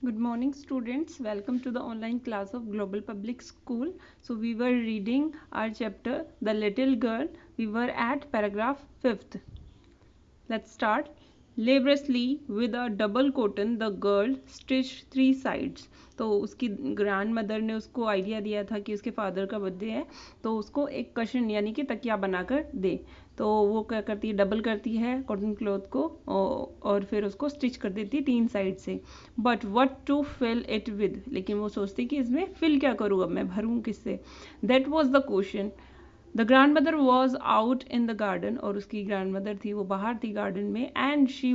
Good morning, students. Welcome to the online class of Global Public School. So we were reading our chapter The Little Girl. We were at paragraph 5th. Let's start. Laboriously with a double cotton the girl stitched 3 sides. तो उसकी grand mother ने उसको idea दिया था कि उसके father का birthday है तो उसको एक कशन यानी कि तकिया बनाकर दे। तो वो क्या करती है, डबल करती है कॉटन क्लॉथ को और फिर उसको स्टिच कर देती है 3 साइड से। But what to fill it with, लेकिन वो सोचती कि इसमें फिल क्या करूँ, अब मैं भरूँ किससे। That was the question. The grand mother was out in the garden, और उसकी ग्रैंड मदर थी वो बाहर थी गार्डन में। And she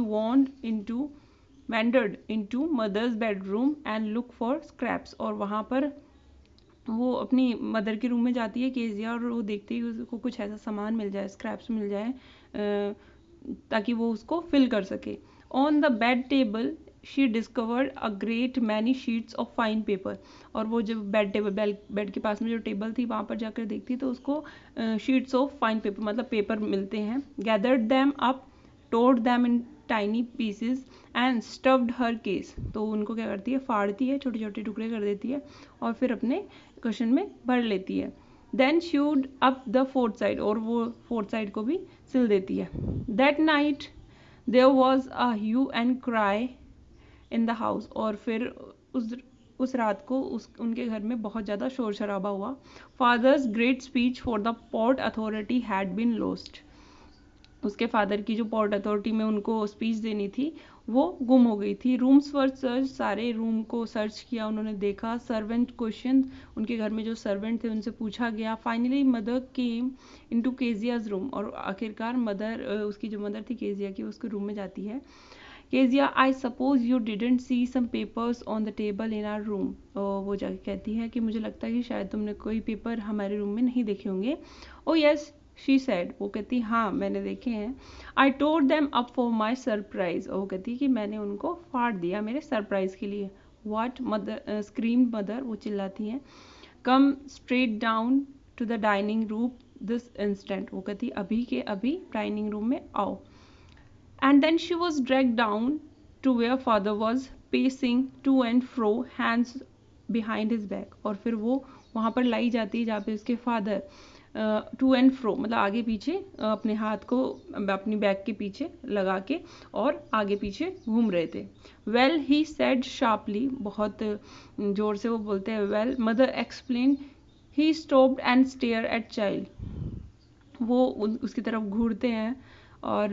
wandered into mother's bedroom and look for scraps, और वहाँ पर वो अपनी मदर के रूम में जाती है केजिया, और वो देखती है कि उसको कुछ ऐसा सामान मिल जाए, स्क्रैप्स मिल जाए ताकि वो उसको फिल कर सके। On the bed table she discovered a great many sheets of fine paper, और वो जब बेड के पास में जो टेबल थी वहाँ पर जाकर देखती तो उसको शीट्स ऑफ फाइन पेपर मतलब पेपर मिलते हैं। Gathered them up, tore them in tiny pieces and stuffed her case, तो उनको क्या करती है, फाड़ती है, छोटे छोटे टुकड़े कर देती है और फिर अपने क्वेश्चन में भर लेती है। Then sewed up the fourth side, और वो फोर्थ साइड को भी सिल देती है। That night there was a hue and cry in the house, और फिर उस रात को उनके घर में बहुत ज़्यादा शोर शराबा हुआ। Father's great speech for the port authority had been lost, उसके फादर की जो पोर्ट अथॉरिटी में उनको स्पीच देनी थी वो गुम हो गई थी। रूम्स वर सर्च, सारे रूम को सर्च किया उन्होंने, देखा। सर्वेंट क्वेश्चन, उनके घर में जो सर्वेंट थे उनसे पूछा गया। Finally mother came into Keziah's room, और आखिरकार मदर, उसकी जो मदर थी केजिया की, उसके रूम में जाती है। Kezia, I suppose you didn't see some papers on the table in our room, वो जाके कहती है कि मुझे लगता है कि शायद तुमने कोई पेपर हमारे रूम में नहीं देखे होंगे। ओ यस शी सेड, वो कहती हाँ मैंने देखे हैं। I tore them up for my surprise, और वो कहती कि मैंने उनको फाड़ दिया मेरे सरप्राइज के लिए। वाट मदर, स्क्रीम मदर, वो चिल्लाती हैं। Come straight down to the dining room this instant, वो कहती अभी के अभी डाइनिंग रूम में आओ। And then she was dragged down to where father was pacing to and fro, hands behind his back, और फिर वो वहाँ पर लाई जाती है जहाँ पे उसके फादर टू एंड फ्रो मतलब आगे पीछे अपने हाथ को अपनी बैक के पीछे लगा के और आगे पीछे घूम रहे थे। वेल ही सेड शार्पली, बहुत जोर से वो बोलते हैं well. Mother explain, he stopped and stare at child, वो उसकी तरफ घूरते हैं और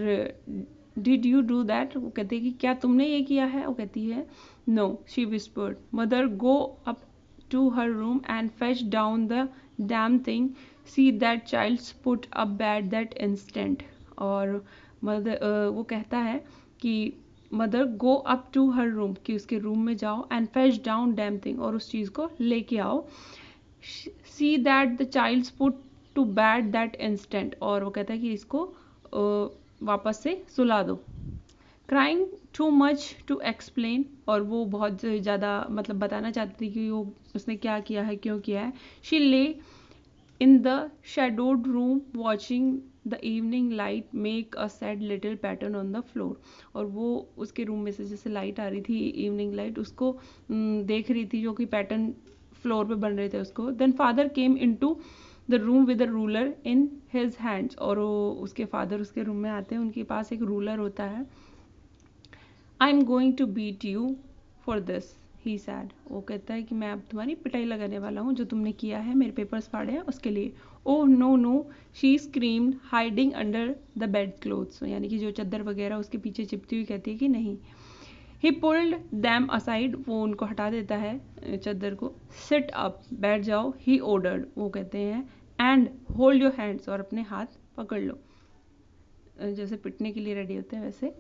डिड यू डू दैट, वो कहते हैं कि क्या तुमने ये किया है, वो कहती है no, she whispered. Mother go up to her room and fetch down the damn thing, see that child's put a bed that instant, और मदर वो कहता है कि mother go up to her room, कि उसके रूम में जाओ, and fetch down damn thing, और उस चीज़ को लेके आओ। See that the child's put to bed that instant, और वो कहता है कि इसको वापस से सुला दो। Crying too much to explain, और वो बहुत ज़्यादा मतलब बताना चाहती थी कि वो उसने क्या किया है, क्यों किया है। शी ले in the shadowed room watching the evening light make a sad little pattern on the floor, और वो उसके रूम में से जैसे लाइट आ रही थी, इवनिंग लाइट, उसको देख रही थी जो कि पैटर्न फ्लोर पे बन रहे थे उसको। Then father came into the room with a ruler in his hands, और वो उसके फादर उसके रूम में आते हैं, उनके पास एक रूलर होता है। I am going to beat you for this, he said, वो कहता है कि मैं अब तुम्हारी पिटाई लगाने वाला हूँ जो तुमने किया है, मेरे पेपर्स फाड़े हैं उसके लिए। Oh no no, she screamed hiding under the bed clothes, यानी कि जो चादर वगैरह उसके पीछे चिपती हुई कहती है कि नहीं। ही पुल्ड दैम असाइड, वो उनको हटा देता है चादर को। सिट अप, बैठ जाओ। ही ऑर्डर्ड, वो कहते हैं एंड होल्ड योर हैंड्स, और अपने हाथ पकड़ लो, जैसे पिटने के लिए रेडी होते हैं वैसे।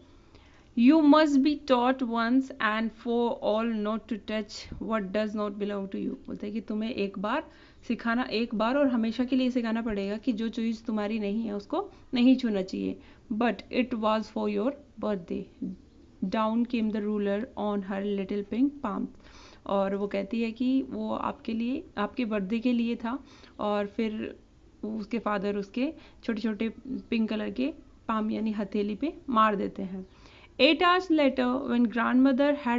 You must be taught once and for all not to touch what does not belong to you, बोलते हैं कि तुम्हें एक बार सिखाना, एक बार और हमेशा के लिए सिखाना पड़ेगा कि जो चीज़ तुम्हारी नहीं है उसको नहीं छूना चाहिए। But it was for your birthday, down came the ruler on her little pink palm, और वो कहती है कि वो आपके लिए, आपके बर्थडे के लिए था, और फिर उसके फादर उसके छोटे छोटे पिंक कलर के पाम यानी हथेली पे मार देते हैं। 8 hours later, when grandmother had